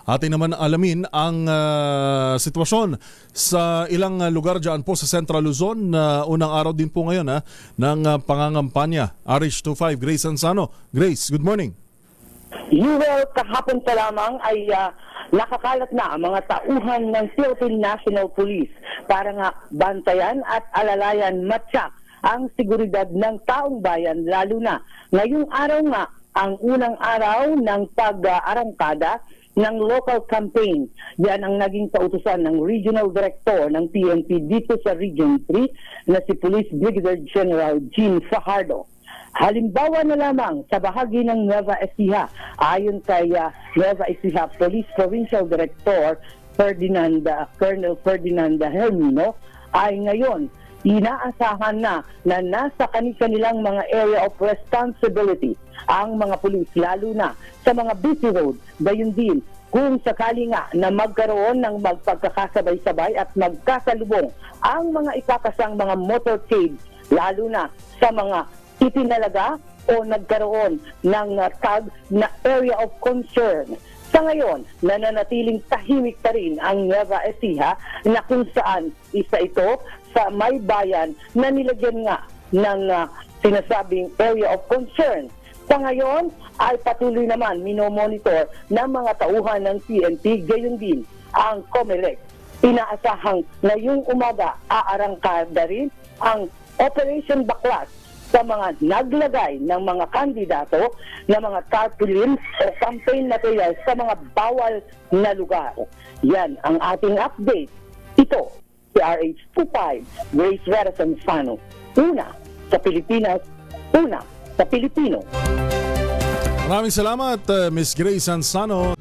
Atin naman alamin ang sitwasyon sa ilang lugar dyan po sa Central Luzon. Unang araw din po ngayon ng pangangampanya. RH25, Grace Ansano. Grace, good morning. Yuel, kahapon pa lamang ay nakakalat na ang mga tauhan ng Philippine National Police para nga bantayan at alalayan matyak ang seguridad ng taong bayan, lalo na ngayong araw nga ang unang araw ng pag-arangkada ng local campaign. Yan ang naging kautusan ng Regional Director ng PNP dito sa Region 3 na si Police Brigadier General Jean Fajardo. Halimbawa na lamang sa bahagi ng Nueva Ecija, ayon kay Nueva Ecija Police Provincial Director Colonel Ferdinand Hermino, ay ngayon inaasahan na nasa kanilang mga area of responsibility ang mga pulis, lalo na sa mga busy roads. Gayon din kung sakali nga na magkaroon ng magpagkakasabay-sabay at magkasalubong ang mga ikakasang mga motorcade, lalo na sa mga itinalaga o nagkaroon ng tag na area of concern. Sa ngayon, nananatiling tahimik pa rin ang Nueva Ecija na kung saan isa ito sa may bayan na nilagyan nga ng sinasabing area of concern. Sa ngayon ay patuloy naman minomonitor ng mga tauhan ng PNP, gayon din ang COMELEC. Inaasahang ngayong umaga aarangkada rin ang Operation Baklas sa mga naglagay ng mga kandidato na mga tarpaulin o campaign material sa mga bawal na lugar. Yan ang ating update. Ito, si RH25, Grace Ansano. Una sa Pilipinas, una sa Pilipino. Maraming salamat, Miss Grace Ansano.